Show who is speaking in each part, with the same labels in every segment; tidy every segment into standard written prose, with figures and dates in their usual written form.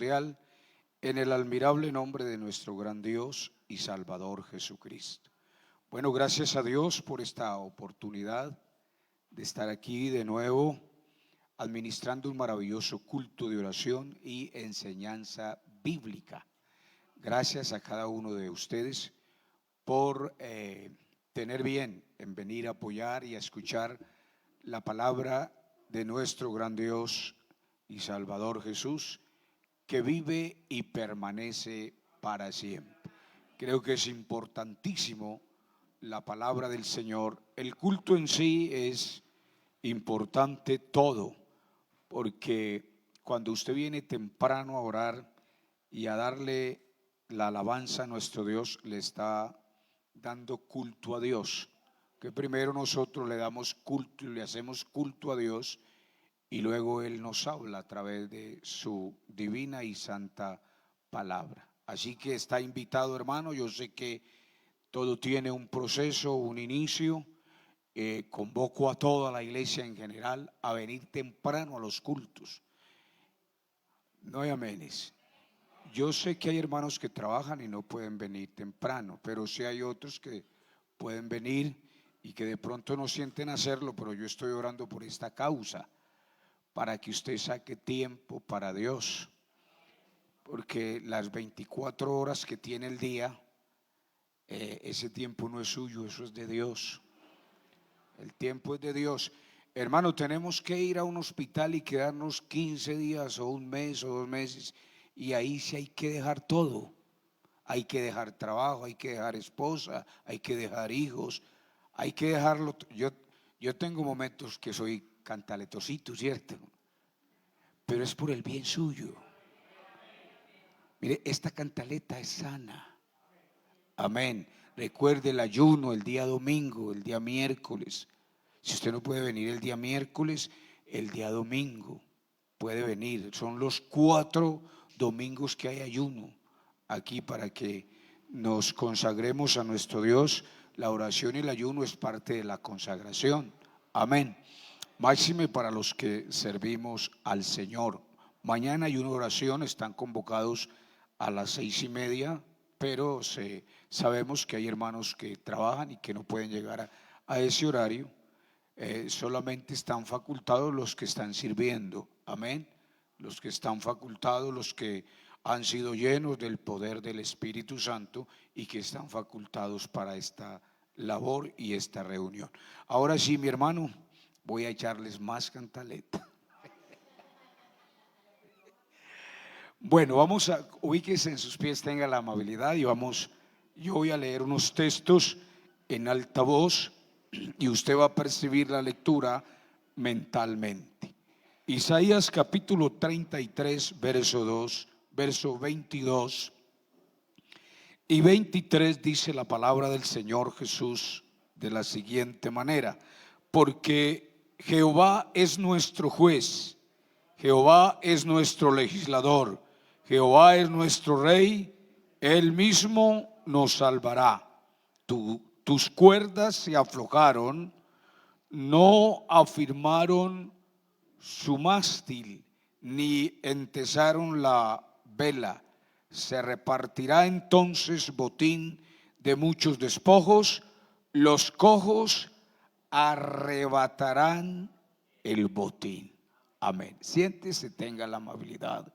Speaker 1: cordial en el admirable nombre de nuestro gran Dios y Salvador Jesucristo. Bueno, gracias a Dios por esta oportunidad de estar aquí de nuevo administrando un maravilloso culto de oración y enseñanza bíblica. Gracias a cada uno de ustedes por tener bien en venir a apoyar y a escuchar la palabra de nuestro gran Dios y Salvador Jesús, que vive y permanece para siempre. Creo que es importantísimo la palabra del Señor. El culto en sí es importante todo, porque cuando usted viene temprano a orar y a darle la alabanza a nuestro Dios, le está dando culto a Dios. Que primero nosotros le damos culto y le hacemos culto a Dios, y luego Él nos habla a través de su divina y santa palabra. Así que está invitado, hermano. Yo sé que todo tiene un proceso, un inicio. Convoco a toda la iglesia en general a venir temprano a los cultos. No hay amenes. Yo sé que hay hermanos que trabajan y no pueden venir temprano, pero sí hay otros que pueden venir y que de pronto no sienten hacerlo, pero yo estoy orando por esta causa, para que usted saque tiempo para Dios, porque las 24 horas que tiene el día, ese tiempo no es suyo, eso es de Dios. El tiempo es de Dios. Hermano, tenemos que ir a un hospital y quedarnos 15 días o un mes o 2 meses, y ahí sí hay que dejar todo. Hay que dejar trabajo, hay que dejar esposa, hay que dejar hijos, hay que dejarlo. Yo tengo momentos que soy cantaletosito, ¿cierto? Pero es por el bien suyo. Mire, esta cantaleta es sana. Amén. Recuerde el ayuno el día domingo, el día miércoles. Si usted no puede venir el día miércoles, el día domingo puede venir. Son los 4 domingos que hay ayuno aquí para que nos consagremos a nuestro Dios. La oración y el ayuno es parte de la consagración. Amén. Máxime para los que servimos al Señor. Mañana hay una oración, están convocados a las 6:30, pero sabemos que hay hermanos que trabajan y que no pueden llegar a ese horario. Solamente están facultados los que están sirviendo. Amén. Los que están facultados, los que han sido llenos del poder del Espíritu Santo y que están facultados para esta labor y esta reunión. Ahora sí, mi hermano, voy a echarles más cantaleta. Bueno, ubíquese en sus pies, tenga la amabilidad y yo voy a leer unos textos en alta voz y usted va a percibir la lectura mentalmente. Isaías capítulo 33, verso 22 y 23 dice la palabra del Señor Jesús de la siguiente manera: porque Jehová es nuestro juez, Jehová es nuestro legislador, Jehová es nuestro rey, Él mismo nos salvará. Tus cuerdas se aflojaron, no afirmaron su mástil, ni entesaron la vela. Se repartirá entonces botín de muchos despojos, los cojos arrebatarán el botín. Amén. Siéntese, tenga la amabilidad,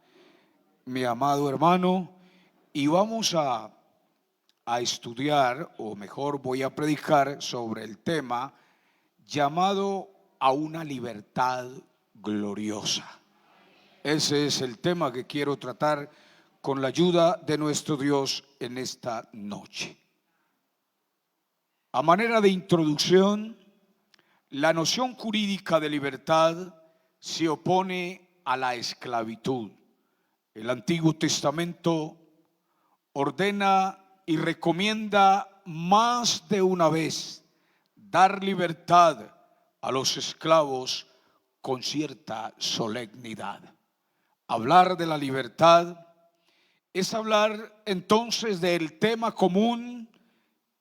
Speaker 1: mi amado hermano, y vamos a estudiar, o mejor voy a predicar sobre el tema llamado a una libertad gloriosa. Ese es el tema que quiero tratar con la ayuda de nuestro Dios en esta noche. A manera de introducción, la noción jurídica de libertad se opone a la esclavitud. El Antiguo Testamento ordena y recomienda más de una vez dar libertad a los esclavos con cierta solemnidad. Hablar de la libertad es hablar entonces del tema común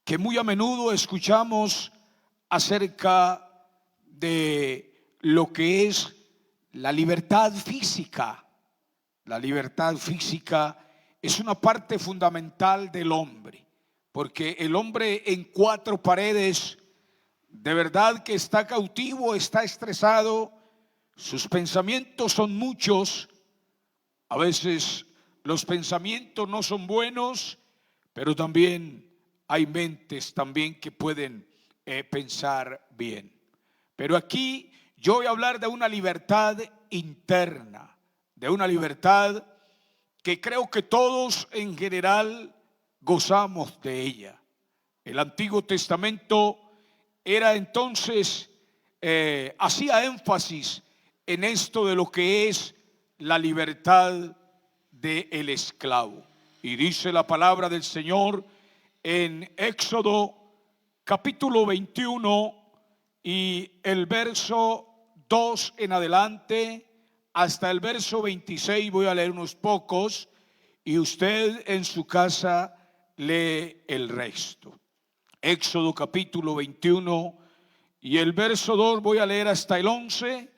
Speaker 1: que muy a menudo escuchamos acerca de lo que es la libertad física, La libertad física es una parte fundamental del hombre, porque el hombre en cuatro paredes de verdad que está cautivo, está estresado, sus pensamientos son muchos, a veces los pensamientos no son buenos, pero también hay mentes también que pueden pensar bien. Pero aquí yo voy a hablar de una libertad interna, de una libertad que creo que todos en general gozamos de ella. El Antiguo Testamento era entonces, hacía énfasis en esto de lo que es la libertad del esclavo. Y dice la palabra del Señor en Éxodo capítulo 21 y el verso 2 en adelante hasta el verso 26, voy a leer unos pocos y usted en su casa lee el resto. Éxodo capítulo 21 y el verso 2 voy a leer hasta el 11.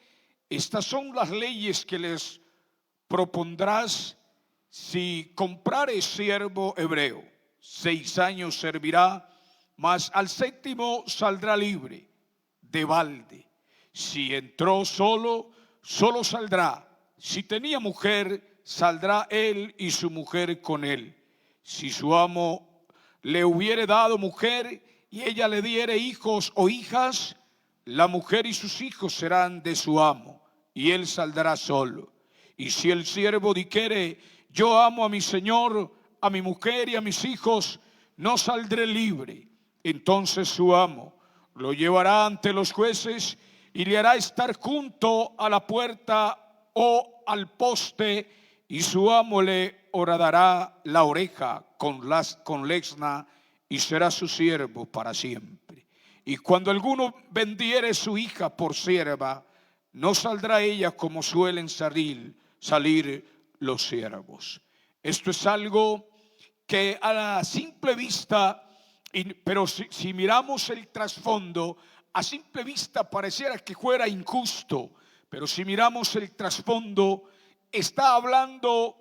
Speaker 1: Estas son las leyes que les propondrás si comprares siervo hebreo. 6 años servirá, mas al séptimo saldrá libre, de balde. Si entró solo, solo saldrá. Si tenía mujer, saldrá él y su mujer con él. Si su amo le hubiere dado mujer y ella le diere hijos o hijas, la mujer y sus hijos serán de su amo, y él saldrá solo. Y si el siervo dijere, yo amo a mi señor, a mi mujer y a mis hijos, no saldré libre. Entonces su amo lo llevará ante los jueces y le hará estar junto a la puerta o al poste, y su amo le horadará la oreja con lesna, y será su siervo para siempre. Y cuando alguno vendiere su hija por sierva, no saldrá ella como suelen salir los siervos. Esto es algo que a la simple vista, pero si miramos el trasfondo, a simple vista pareciera que fuera injusto, pero si miramos el trasfondo, está hablando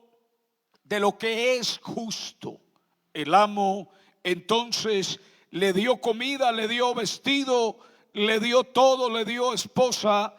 Speaker 1: de lo que es justo. El amo entonces le dio comida, le dio vestido, le dio todo, le dio esposa,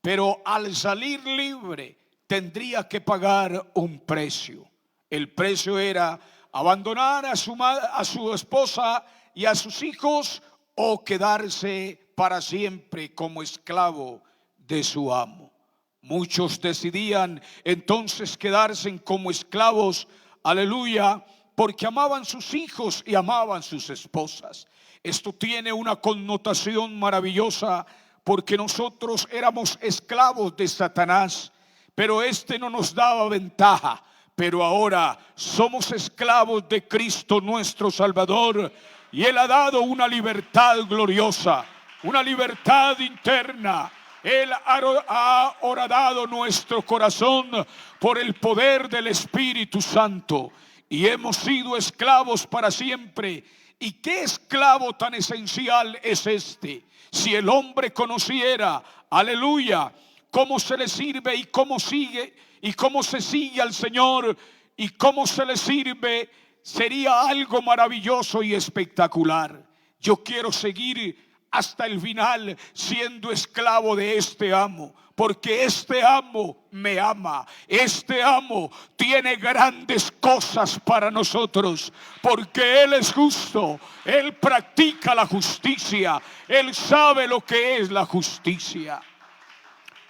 Speaker 1: pero al salir libre tendría que pagar un precio. El precio era abandonar a su esposa y a sus hijos, o quedarse para siempre como esclavo de su amo. Muchos decidían entonces quedarse como esclavos, aleluya, porque amaban sus hijos y amaban sus esposas. Esto tiene una connotación maravillosa, porque nosotros éramos esclavos de Satanás, pero este no nos daba ventaja. Pero ahora somos esclavos de Cristo nuestro Salvador, y Él ha dado una libertad gloriosa, una libertad interna. Él ha horadado nuestro corazón por el poder del Espíritu Santo, y hemos sido esclavos para siempre. ¿Y qué esclavo tan esencial es este? Si el hombre conociera, aleluya, cómo se le sirve y cómo sigue y cómo se sigue al Señor y cómo se le sirve, sería algo maravilloso y espectacular. Yo quiero seguir hasta el final siendo esclavo de este amo, porque este amo me ama. Este amo tiene grandes cosas para nosotros, porque Él es justo, Él practica la justicia, Él sabe lo que es la justicia.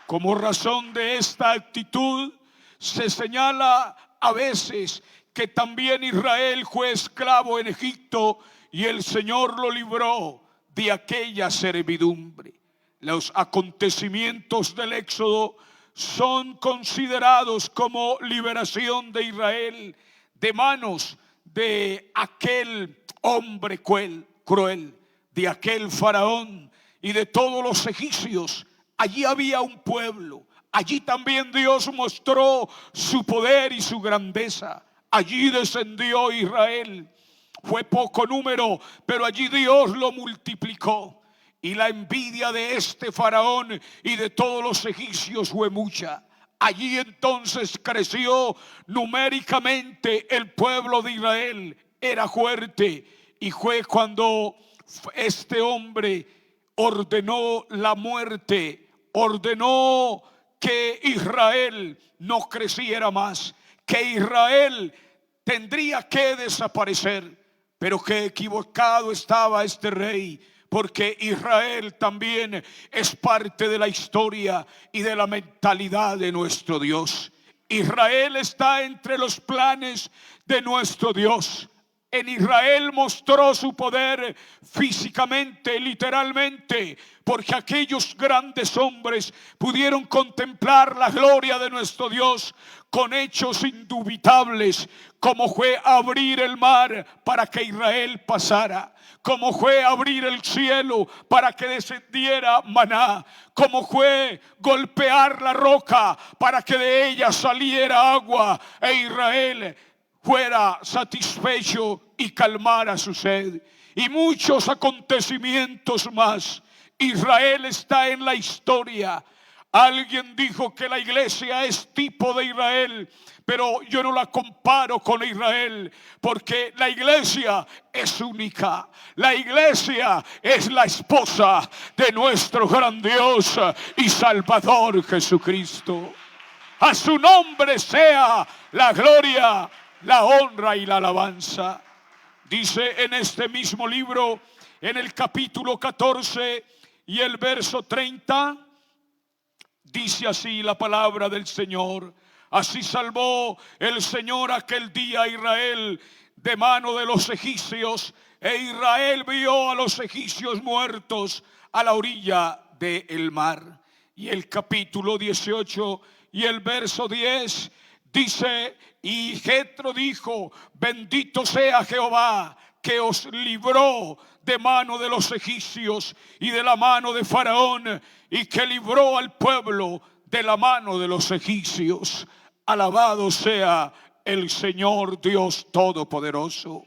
Speaker 1: Como razón de esta actitud, se señala a veces que también Israel fue esclavo en Egipto y el Señor lo libró de aquella servidumbre. Los acontecimientos del Éxodo son considerados como liberación de Israel de manos de aquel hombre cruel, de aquel faraón y de todos los egipcios. Allí había un pueblo. Allí también Dios mostró su poder y su grandeza. Allí descendió Israel. Fue poco número, pero allí Dios lo multiplicó. Y la envidia de este faraón y de todos los egipcios fue mucha. Allí entonces creció numéricamente el pueblo de Israel, era fuerte, y fue cuando este hombre ordenó la muerte, ordenó que Israel no creciera más, que Israel tendría que desaparecer. Pero qué equivocado estaba este rey, porque Israel también es parte de la historia y de la mentalidad de nuestro Dios. Israel está entre los planes de nuestro Dios. En Israel mostró su poder físicamente, literalmente, porque aquellos grandes hombres pudieron contemplar la gloria de nuestro Dios con hechos indubitables, como fue abrir el mar para que Israel pasara, como fue abrir el cielo para que descendiera maná, como fue golpear la roca para que de ella saliera agua e Israel fuera satisfecho y calmara su sed, y muchos acontecimientos más. Israel está en la historia. Alguien dijo que la iglesia es tipo de Israel, pero yo no la comparo con Israel, porque la iglesia es única. La iglesia es la esposa de nuestro gran Dios y Salvador Jesucristo. A su nombre sea la gloria, la honra y la alabanza. Dice en este mismo libro, en el capítulo 14 y el verso 30, dice así la palabra del Señor: así salvó el Señor aquel día a Israel de mano de los egipcios, e Israel vio a los egipcios muertos a la orilla del mar. Y el capítulo 18 y el verso 10 dice: y Jetro dijo: bendito sea Jehová, que os libró de mano de los egipcios y de la mano de Faraón, y que libró al pueblo de la mano de los egipcios. Alabado sea el Señor Dios Todopoderoso.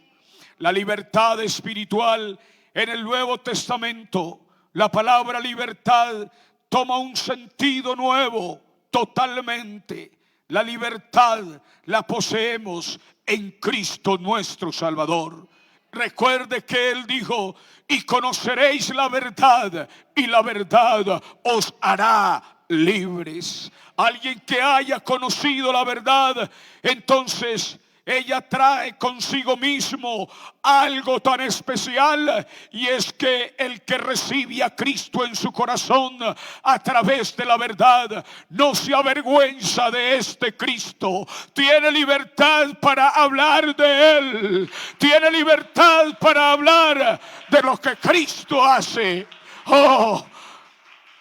Speaker 1: La libertad espiritual en el Nuevo Testamento, la palabra libertad toma un sentido nuevo totalmente. La libertad la poseemos en Cristo nuestro Salvador. Recuerde que Él dijo: y conoceréis la verdad, y la verdad os hará libres. Alguien que haya conocido la verdad, entonces ella trae consigo mismo algo tan especial, y es que el que recibe a Cristo en su corazón a través de la verdad no se avergüenza de este Cristo. Tiene libertad para hablar de Él, tiene libertad para hablar de lo que Cristo hace. Oh,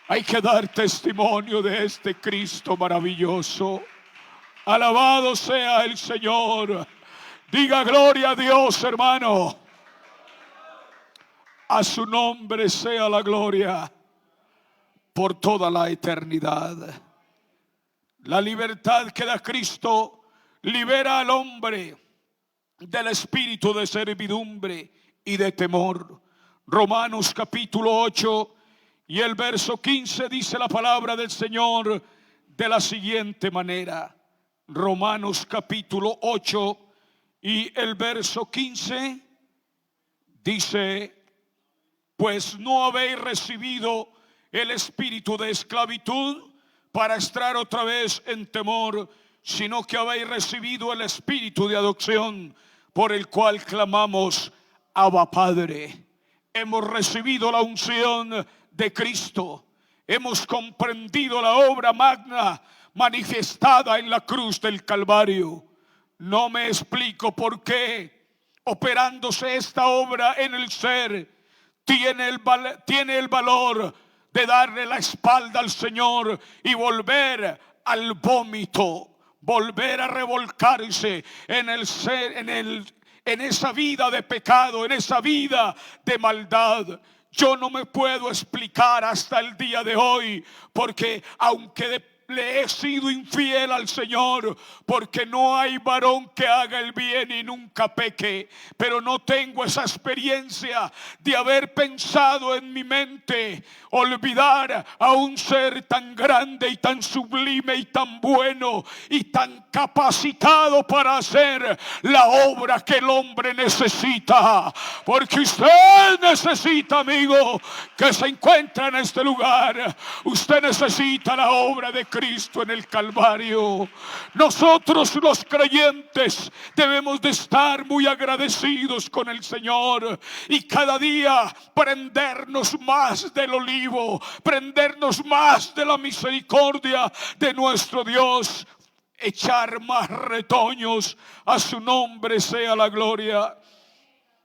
Speaker 1: hay que dar testimonio de este Cristo maravilloso. Alabado sea el Señor. Diga gloria a Dios, hermano. A su nombre sea la gloria por toda la eternidad. La libertad que da Cristo libera al hombre del espíritu de servidumbre y de temor. Romanos capítulo 8 y el verso 15 dice la palabra del Señor de la siguiente manera. Romanos capítulo 8 y el verso 15 dice: pues no habéis recibido el espíritu de esclavitud para estar otra vez en temor, sino que habéis recibido el espíritu de adopción, por el cual clamamos: Abba, Padre. Hemos recibido la unción de Cristo, hemos comprendido la obra magna manifestada en la cruz del Calvario. No me explico por qué, operándose esta obra en el ser, tiene el valor de darle la espalda al Señor y volver al vómito, volver a revolcarse en el ser, en esa vida de pecado, en esa vida de maldad. Yo no me puedo explicar hasta el día de hoy, porque aunque le he sido infiel al Señor, porque no hay varón que haga el bien y nunca peque. Pero no tengo esa experiencia de haber pensado en mi mente olvidar a un ser tan grande y tan sublime y tan bueno y tan capacitado para hacer la obra que el hombre necesita. Porque usted necesita, amigo, que se encuentra en este lugar, usted necesita la obra de Cristo en el Calvario. Nosotros los creyentes debemos de estar muy agradecidos con el Señor y cada día prendernos más del olivo, prendernos más de la misericordia de nuestro Dios, echar más retoños. A su nombre sea la gloria.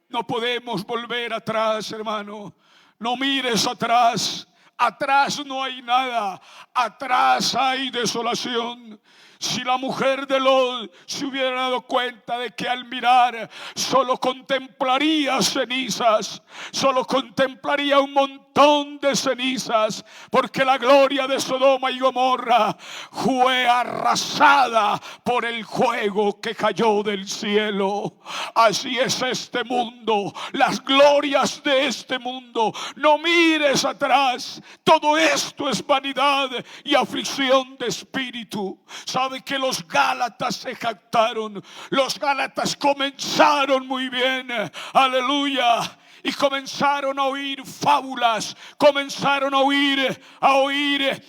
Speaker 1: No podemos volver atrás, hermano. No mires atrás. Atrás no hay nada. Atrás hay desolación. Si la mujer de Lot se hubiera dado cuenta de que al mirar solo contemplaría cenizas, solo contemplaría un montón de cenizas, porque la gloria de Sodoma y Gomorra fue arrasada por el fuego que cayó del cielo. Así es este mundo, las glorias de este mundo. No mires atrás. Todo esto es vanidad y aflicción de espíritu. Sabe que los Gálatas se jactaron. Los Gálatas comenzaron muy bien, aleluya, y comenzaron a oír fábulas, comenzaron a oír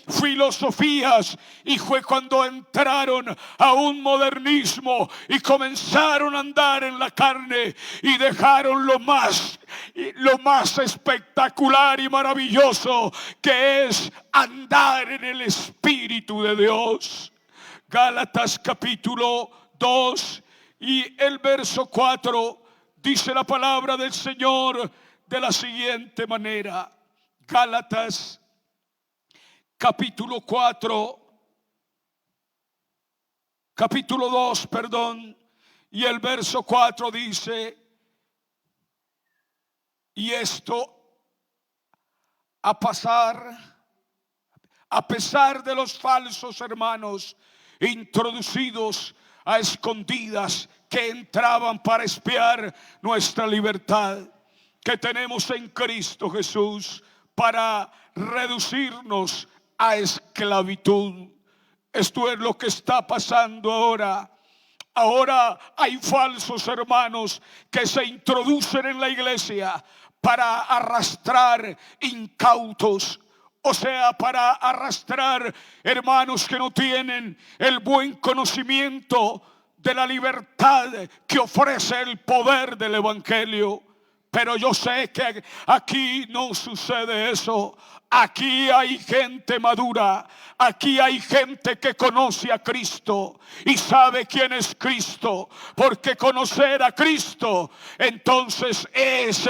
Speaker 1: filosofías, y fue cuando entraron a un modernismo y comenzaron a andar en la carne y dejaron lo más espectacular y maravilloso, que es andar en el Espíritu de Dios. Gálatas capítulo 2 y el verso 4 dice la palabra del Señor de la siguiente manera. Gálatas capítulo 2, perdón, y el verso 4 dice: y esto a pesar de los falsos hermanos introducidos a escondidas, que entraban para espiar nuestra libertad que tenemos en Cristo Jesús, para reducirnos a esclavitud. Esto es lo que está pasando ahora. Ahora hay falsos hermanos que se introducen en la iglesia para arrastrar incautos. O sea, para arrastrar hermanos que no tienen el buen conocimiento de la libertad que ofrece el poder del evangelio. Pero yo sé que aquí no sucede eso. Aquí hay gente madura. Aquí hay gente que conoce a Cristo y sabe quién es Cristo. Porque conocer a Cristo entonces es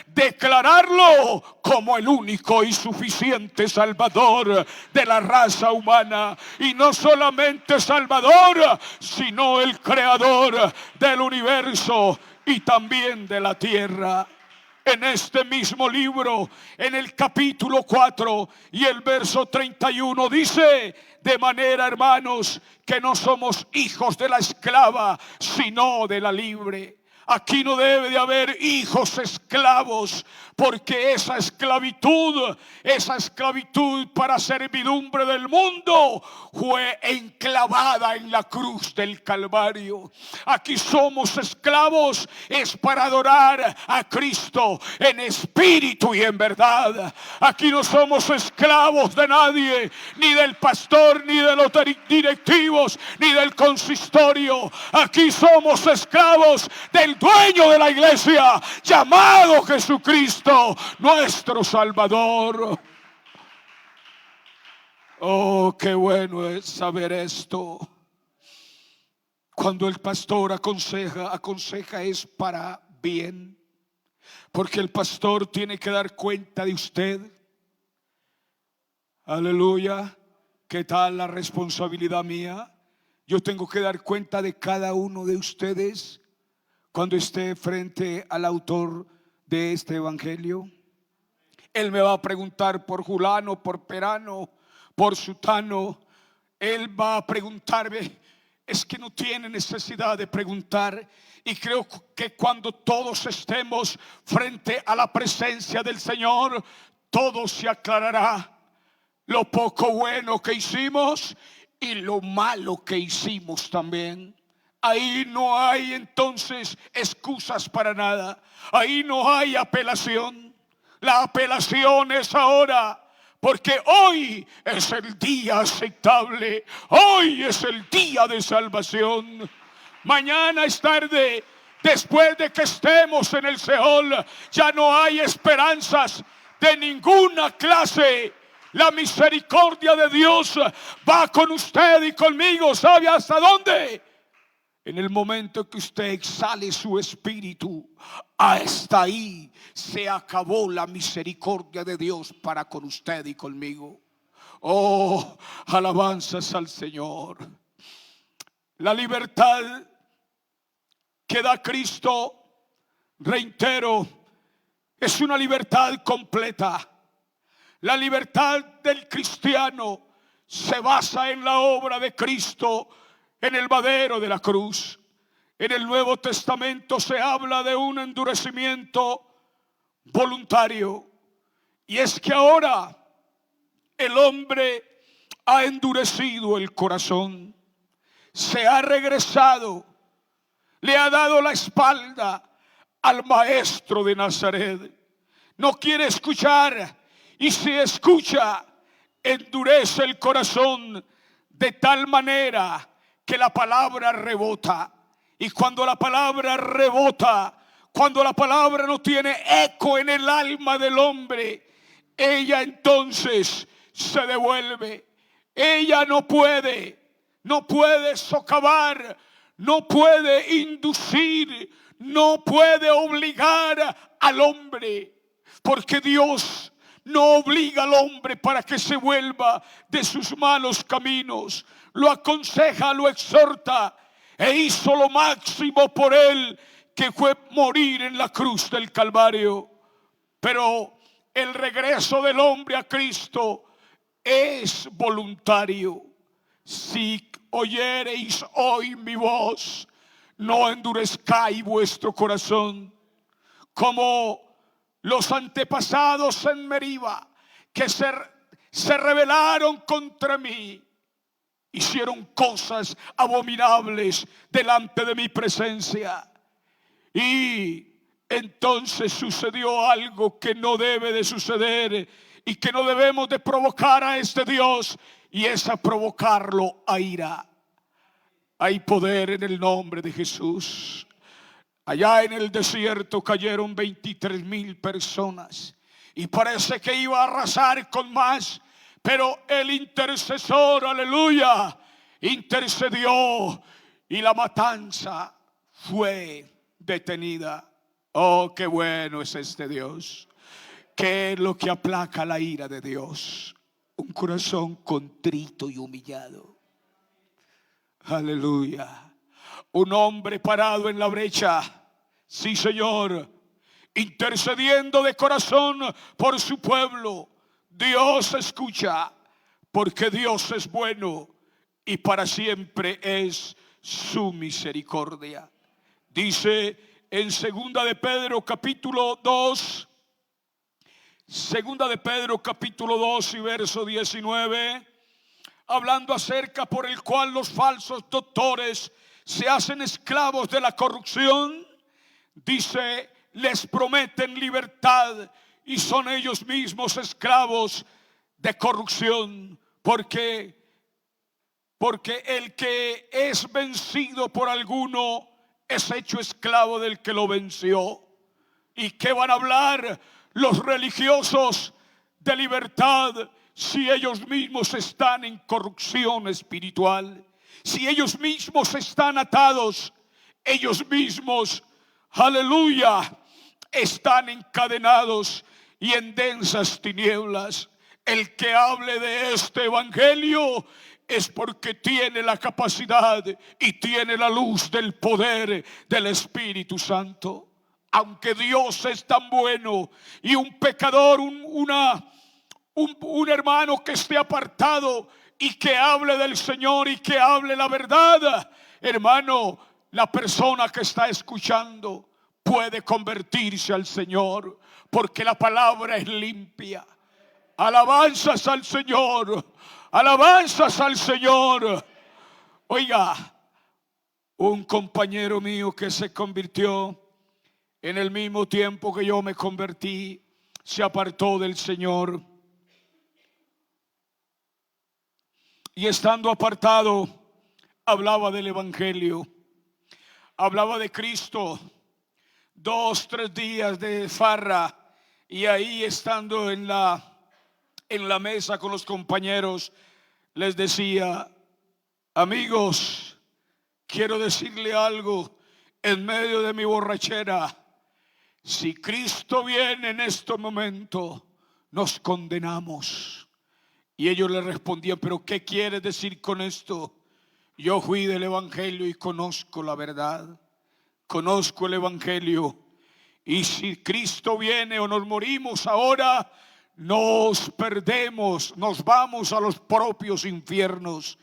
Speaker 1: declararlo como el único y suficiente Salvador de la raza humana. Y no solamente Salvador, sino el Creador del universo y también de la tierra. En este mismo libro, en el capítulo 4 y el verso 31 dice: de manera, hermanos, que no somos hijos de la esclava, sino de la libre. Aquí no debe de haber hijos esclavos, porque esa esclavitud para servidumbre del mundo fue enclavada en la cruz del Calvario. Aquí somos esclavos es para adorar a Cristo en espíritu y en verdad. Aquí no somos esclavos de nadie, ni del pastor, ni de los directivos, ni del consistorio. Aquí somos esclavos del dueño de la iglesia, llamado Jesucristo, nuestro Salvador. Oh, qué bueno es saber esto. Cuando el pastor aconseja es para bien, porque el pastor tiene que dar cuenta de usted. Aleluya. ¿Qué tal la responsabilidad mía? Yo tengo que dar cuenta de cada uno de ustedes cuando esté frente al autor de este evangelio. Él me va a preguntar por Julano, por Perano, por Sutano. Él va a preguntarme. Es que no tiene necesidad de preguntar. Y creo que cuando todos estemos frente a la presencia del Señor, todo se aclarará. Lo poco bueno que hicimos y lo malo que hicimos también. Ahí no hay entonces excusas para nada. Ahí no hay apelación. La apelación es ahora, porque hoy es el día aceptable. Hoy es el día de salvación. Mañana es tarde. Después de que estemos en el Seol, ya no hay esperanzas de ninguna clase. La misericordia de Dios va con usted y conmigo. ¿Sabe hasta dónde? En el momento que usted exhale su espíritu, hasta ahí se acabó la misericordia de Dios para con usted y conmigo. Oh, alabanzas al Señor. La libertad que da Cristo, reitero, es una libertad completa. La libertad del cristiano se basa en la obra de Cristo en el madero de la cruz. En el Nuevo Testamento se habla de un endurecimiento voluntario. Y es que ahora el hombre ha endurecido el corazón. Se ha regresado. Le ha dado la espalda al Maestro de Nazaret. No quiere escuchar. Y si escucha, endurece el corazón de tal manera que la palabra rebota. Y cuando la palabra rebota, cuando la palabra no tiene eco en el alma del hombre, ella entonces se devuelve. Ella no puede socavar, no puede inducir, no puede obligar al hombre, porque Dios no obliga al hombre para que se vuelva de sus malos caminos. Lo aconseja, lo exhorta e hizo lo máximo por él, que fue morir en la cruz del Calvario. Pero el regreso del hombre a Cristo es voluntario. Si oyereis hoy mi voz, no endurezcáis vuestro corazón, como los antepasados en Meriba, que se rebelaron contra mí, hicieron cosas abominables delante de mi presencia. Y entonces sucedió algo que no debe de suceder y que no debemos de provocar a este Dios, y es a provocarlo a ira. Hay poder en el nombre de Jesús. Allá en el desierto cayeron 23,000 personas y parece que iba a arrasar con más, pero el intercesor, aleluya, intercedió y la matanza fue detenida. Oh, qué bueno es este Dios. ¿Qué es lo que aplaca la ira de Dios? Un corazón contrito y humillado. Aleluya. Un hombre parado en la brecha, sí Señor, intercediendo de corazón por su pueblo. Dios escucha, porque Dios es bueno y para siempre es su misericordia. Dice en 2 de Pedro capítulo 2, 2 de Pedro capítulo 2 y verso 19, hablando acerca por el cual los falsos doctores se hacen esclavos de la corrupción, dice, les prometen libertad y son ellos mismos esclavos de corrupción, porque el que es vencido por alguno es hecho esclavo del que lo venció. ¿Y qué van a hablar los religiosos de libertad si ellos mismos están en corrupción espiritual? Si ellos mismos están atados, ellos mismos, aleluya, están encadenados y en densas tinieblas. El que hable de este evangelio es porque tiene la capacidad y tiene la luz del poder del Espíritu Santo. Aunque Dios es tan bueno y un pecador, un hermano que esté apartado y que hable del Señor y que hable la verdad, hermano, la persona que está escuchando puede convertirse al Señor, porque la palabra es limpia. Alabanzas al Señor, alabanzas al Señor. Oiga, un compañero mío que se convirtió en el mismo tiempo que yo me convertí, se apartó del Señor. Y estando apartado, hablaba del Evangelio, hablaba de Cristo. 2, 3 días de farra, y ahí estando en la mesa con los compañeros, les decía: amigos, quiero decirle algo en medio de mi borrachera. Si Cristo viene en este momento, nos condenamos. Y ellos le respondían: pero ¿qué quieres decir con esto? Yo fui del Evangelio y conozco la verdad, conozco el Evangelio, y si Cristo viene o nos morimos ahora, nos perdemos, nos vamos a los propios infiernos.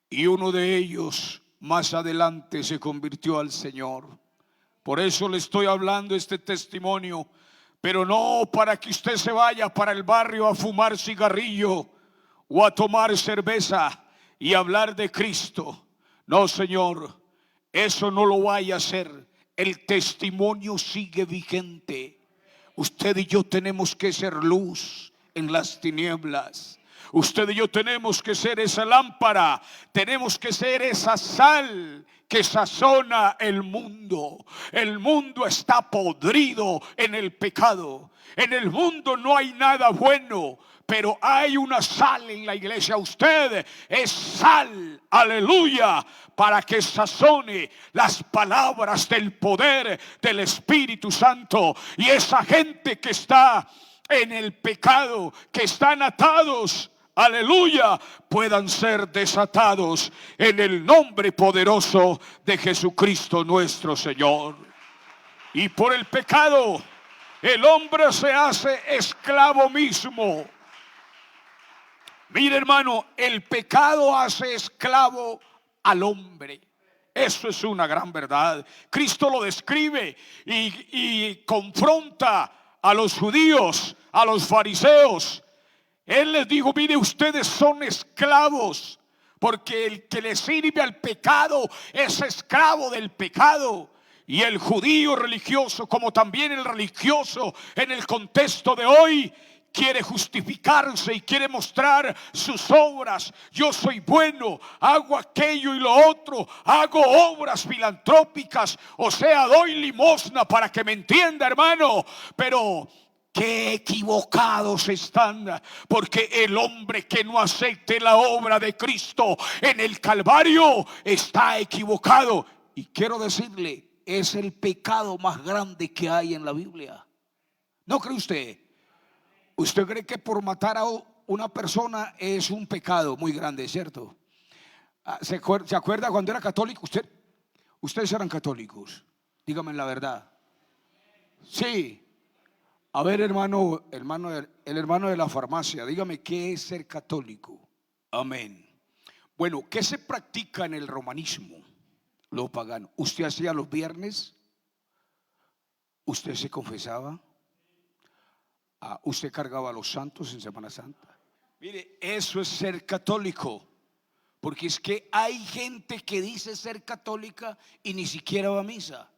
Speaker 1: Y uno de ellos más adelante se convirtió al Señor. Por eso le estoy hablando este testimonio, pero no para que usted se vaya para el barrio a fumar cigarrillo o a tomar cerveza y hablar de Cristo. No, Señor, eso no lo vaya a hacer. El testimonio sigue vigente. Usted y yo tenemos que ser luz en las tinieblas. Usted y yo tenemos que ser esa lámpara, tenemos que ser esa sal que sazona el mundo. El mundo está podrido en el pecado. En el mundo no hay nada bueno, pero hay una sal en la iglesia. Usted es sal, aleluya, para que sazone las palabras del poder del Espíritu Santo. Y esa gente que está en el pecado, que están atados, aleluya, puedan ser desatados en el nombre poderoso de Jesucristo nuestro Señor. Y por el pecado el hombre se hace esclavo mismo. Mire, hermano, el pecado hace esclavo al hombre. Eso es una gran verdad. Cristo lo describe y confronta a los judíos, a los fariseos. Él les dijo: mire, ustedes son esclavos, porque el que le sirve al pecado es esclavo del pecado. Y el judío religioso, como también el religioso en el contexto de hoy, quiere justificarse y quiere mostrar sus obras. Yo soy bueno, hago aquello y lo otro, hago obras filantrópicas, o sea, doy limosna, para que me entienda, hermano. Pero qué equivocados están, porque el hombre que no acepte la obra de Cristo en el Calvario está equivocado. Y quiero decirle, es el pecado más grande que hay en la Biblia. ¿No cree usted? ¿Usted cree que por matar a una persona es un pecado muy grande, cierto? ¿Se acuerda cuando era católico? Ustedes eran católicos, dígame la verdad. Sí. A ver, el hermano de la farmacia, dígame, ¿qué es ser católico? Amén. Bueno, ¿qué se practica en el romanismo? Lo pagano. ¿Usted hacía los viernes? ¿Usted se confesaba? ¿Usted cargaba a los santos en Semana Santa? Mire, eso es ser católico. Porque es que hay gente que dice ser católica y ni siquiera va a misa,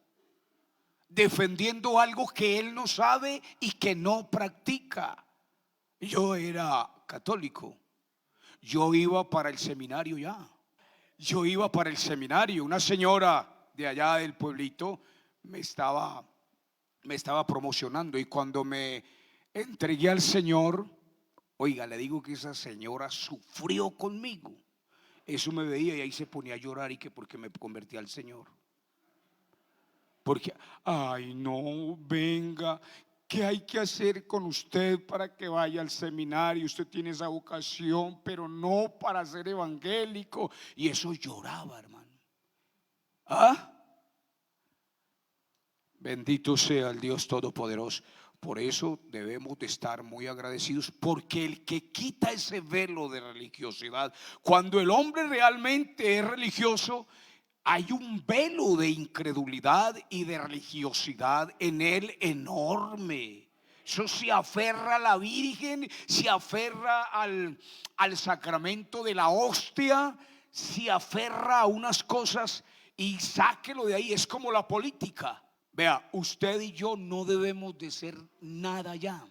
Speaker 1: defendiendo algo que él no sabe y que no practica. Yo era católico. Yo iba para el seminario ya. Yo iba para el seminario. Una señora de allá del pueblito me estaba promocionando, y cuando me entregué al Señor, oiga, le digo que esa señora sufrió conmigo. Eso me veía y ahí se ponía a llorar, y que porque me convertí al Señor. Porque, ay no, venga, ¿qué hay que hacer con usted para que vaya al seminario? Usted tiene esa vocación, pero no para ser evangélico. Y eso lloraba, hermano. Bendito sea el Dios Todopoderoso. Por eso debemos de estar muy agradecidos, porque el que quita ese velo de religiosidad, cuando el hombre realmente es religioso, hay un velo de incredulidad y de religiosidad en él enorme. Eso se aferra a la Virgen, se aferra al sacramento de la hostia, se aferra a unas cosas y sáquelo de ahí. Es como la política. Vea, usted y yo no debemos de ser nada ya.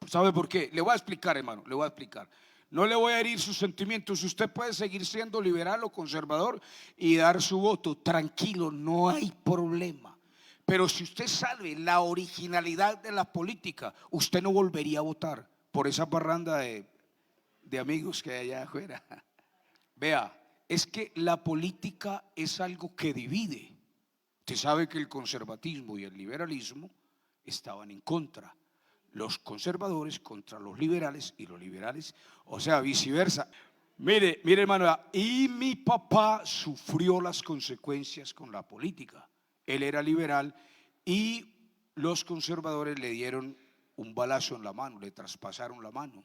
Speaker 1: ¿Sabe por qué? Le voy a explicar, hermano, le voy a explicar. No le voy a herir sus sentimientos. Usted puede seguir siendo liberal o conservador y dar su voto. Tranquilo, no hay problema. Pero si usted sabe la originalidad de la política, usted no volvería a votar por esa parranda de amigos que hay allá afuera. Vea, es que la política es algo que divide. Usted sabe que el conservatismo y el liberalismo estaban en contra. Los conservadores contra los liberales y los liberales, o sea, viceversa. Mire hermano, y mi papá sufrió las consecuencias con la política. Él era liberal y los conservadores le dieron un balazo en la mano, le traspasaron la mano.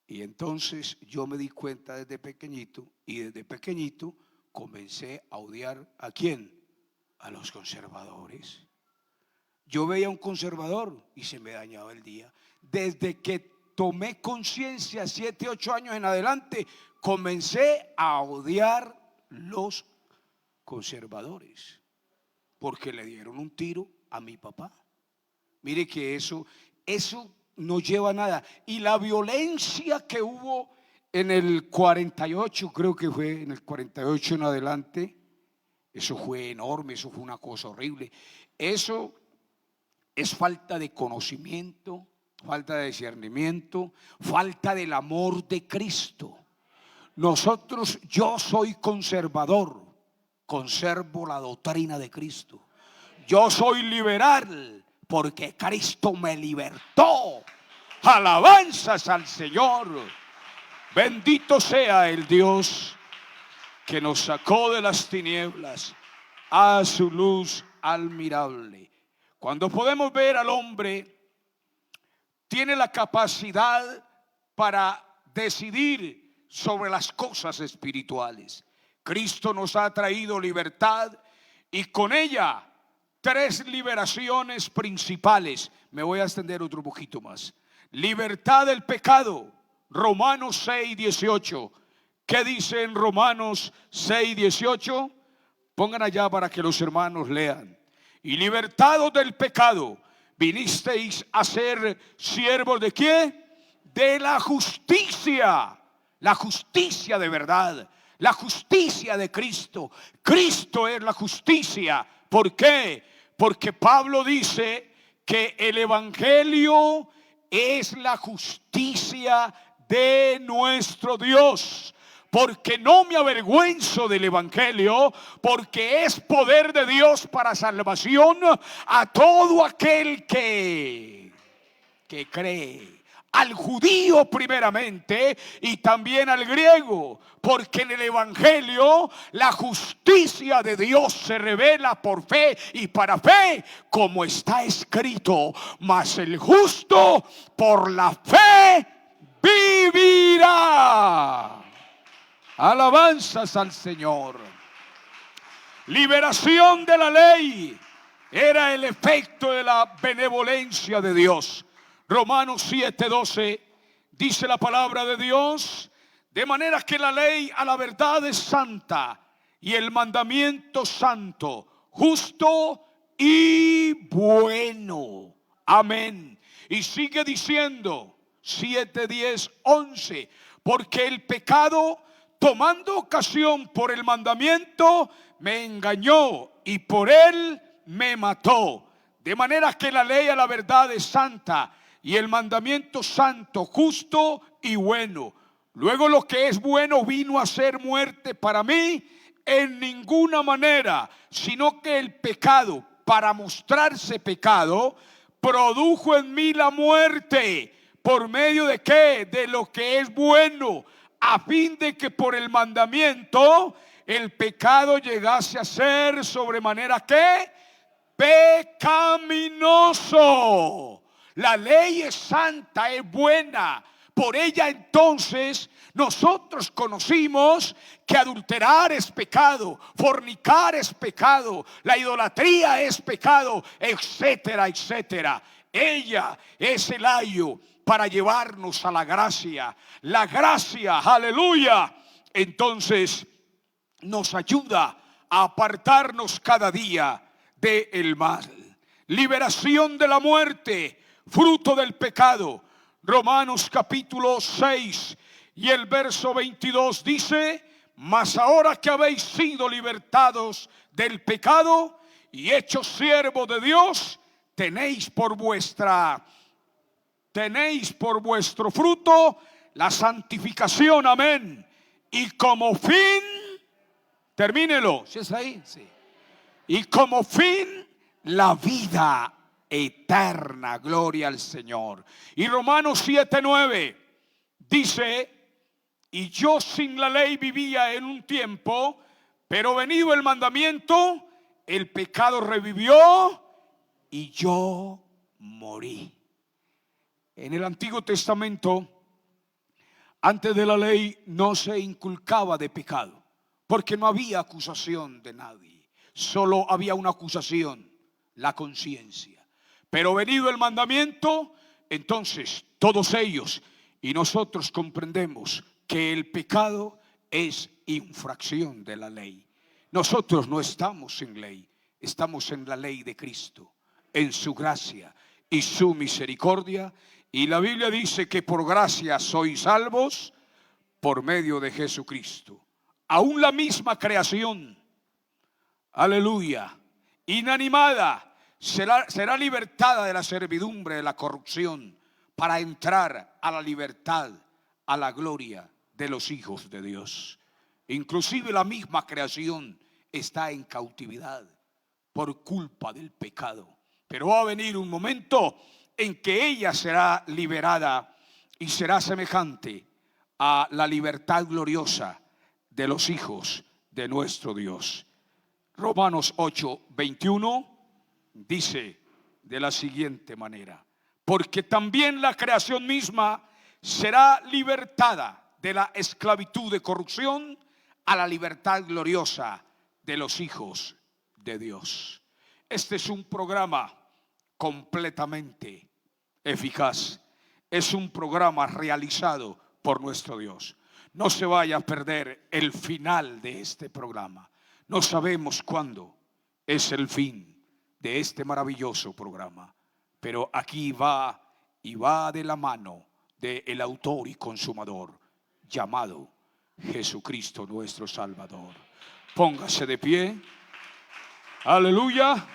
Speaker 1: Y entonces yo me di cuenta desde pequeñito, y desde pequeñito comencé a odiar ¿a quién? A los conservadores. Yo veía un conservador y se me dañaba el día. Desde que tomé conciencia, 7, 8 años en adelante, comencé a odiar los conservadores, porque le dieron un tiro a mi papá. Mire que eso no lleva a nada. Y la violencia que hubo en el 48, creo que fue en el 48 en adelante, eso fue enorme, eso fue una cosa horrible. Eso es falta de conocimiento, falta de discernimiento, falta del amor de Cristo. Yo soy conservador, conservo la doctrina de Cristo. Yo soy liberal porque Cristo me libertó. Alabanzas al Señor. Bendito sea el Dios que nos sacó de las tinieblas a su luz admirable. Cuando podemos ver al hombre, tiene la capacidad para decidir sobre las cosas espirituales. Cristo nos ha traído libertad y con ella 3 liberaciones principales. Me voy a extender otro poquito más. Libertad del pecado, Romanos 6, 18. ¿Qué dice en Romanos 6, 18? Pongan allá para que los hermanos lean. Y libertados del pecado, vinisteis a ser siervos ¿de qué? De la justicia de verdad, la justicia de Cristo. Cristo es la justicia. ¿Por qué? Porque Pablo dice que el evangelio es la justicia de nuestro Dios. Porque no me avergüenzo del evangelio, porque es poder de Dios para salvación a todo aquel que cree. Al judío primeramente y también al griego, porque en el evangelio la justicia de Dios se revela por fe y para fe, como está escrito: mas el justo por la fe vivirá. Alabanzas al Señor. Liberación de la ley era el efecto de la benevolencia de Dios. Romanos 7:12 dice la palabra de Dios: de manera que la ley a la verdad es santa y el mandamiento santo, justo y bueno. Amén. Y sigue diciendo 7, 10, 11: porque el pecado, tomando ocasión por el mandamiento, me engañó y por él me mató. De manera que la ley a la verdad es santa y el mandamiento santo, justo y bueno. Luego lo que es bueno vino a ser muerte para mí en ninguna manera, sino que el pecado, para mostrarse pecado, produjo en mí la muerte. ¿Por medio de qué? De lo que es bueno, a fin de que por el mandamiento el pecado llegase a ser sobremanera ¿qué? pecaminoso. La ley es santa, es buena. Por ella entonces nosotros conocimos que adulterar es pecado, fornicar es pecado, la idolatría es pecado, etcétera, etcétera. Ella es el ayo para llevarnos a la gracia. La gracia, aleluya, entonces nos ayuda a apartarnos cada día del mal. Liberación de la muerte, fruto del pecado. Romanos capítulo 6 y el verso 22 dice: mas ahora que habéis sido libertados del pecado y hechos siervos de Dios, tenéis por vuestro fruto la santificación, amén, y como fin, termínelo, ¿sí es ahí? Sí. Y como fin la vida eterna, gloria al Señor. Y Romanos 7:9 dice: y yo sin la ley vivía en un tiempo, pero venido el mandamiento, el pecado revivió y yo morí. En el Antiguo Testamento, antes de la ley, no se inculcaba de pecado, porque no había acusación de nadie. Solo había una acusación: la conciencia. Pero venido el mandamiento, entonces todos ellos y nosotros comprendemos que el pecado es infracción de la ley. Nosotros no estamos en ley, estamos en la ley de Cristo, en su gracia y su misericordia. Y la Biblia dice que por gracia sois salvos por medio de Jesucristo. Aún la misma creación, aleluya, inanimada, será libertada de la servidumbre, de la corrupción, para entrar a la libertad, a la gloria de los hijos de Dios. Inclusive la misma creación está en cautividad por culpa del pecado. Pero va a venir un momento en que ella será liberada y será semejante a la libertad gloriosa de los hijos de nuestro Dios. Romanos 8:21 dice de la siguiente manera: porque también la creación misma será libertada de la esclavitud de corrupción a la libertad gloriosa de los hijos de Dios. Este es un programa completamente eficaz. Es un programa realizado por nuestro Dios. No se vaya a perder el final de este programa. No sabemos cuándo es el fin de este maravilloso programa, pero aquí va y va de la mano del autor y consumador llamado Jesucristo nuestro Salvador. Póngase de pie, aleluya,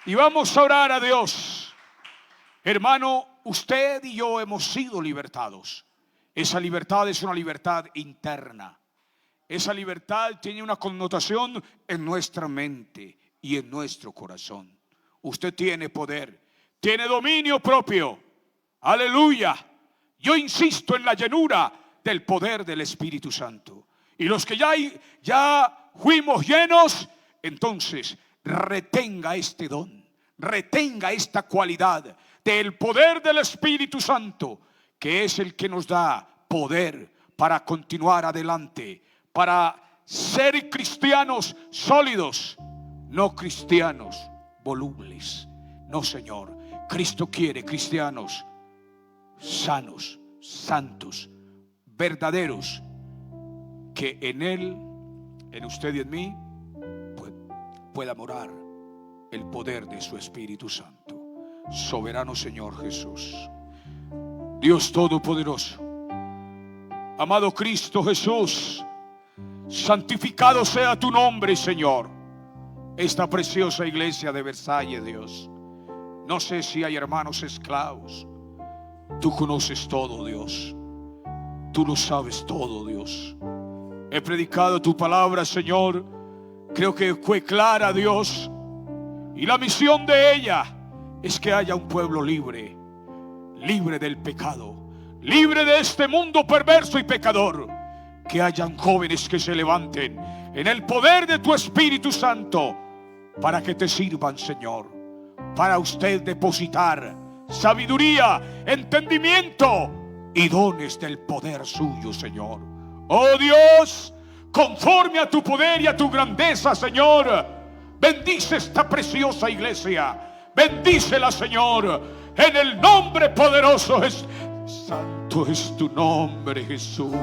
Speaker 1: y vamos a orar a Dios. Hermano, usted y yo hemos sido libertados. Esa libertad es una libertad interna. Esa libertad tiene una connotación en nuestra mente y en nuestro corazón. Usted tiene poder, tiene dominio propio. Aleluya. Yo insisto en la llenura del poder del Espíritu Santo. Y los que ya fuimos llenos, entonces retenga este don, retenga esta cualidad del poder del Espíritu Santo, que es el que nos da poder para continuar adelante, para ser cristianos sólidos, no cristianos volubles. No, Señor, Cristo quiere cristianos sanos, santos, verdaderos, que en Él, en usted y en mí, pueda morar el poder de su Espíritu Santo. Soberano Señor Jesús, Dios Todopoderoso, amado Cristo Jesús, santificado sea tu nombre, Señor. Esta preciosa iglesia de Versalles, Dios, no sé si hay hermanos esclavos. Tú conoces todo, Dios. Tú lo sabes todo, Dios. He predicado tu palabra, Señor. Creo que fue clara, Dios. Y la misión de ella es que haya un pueblo libre, libre del pecado, libre de este mundo perverso y pecador. Que hayan jóvenes que se levanten en el poder de tu Espíritu Santo para que te sirvan, Señor, para usted depositar sabiduría, entendimiento y dones del poder suyo, Señor. Oh Dios, conforme a tu poder y a tu grandeza, Señor, bendice esta preciosa iglesia. Bendícela, Señor, en el nombre poderoso. Santo es tu nombre, Jesús.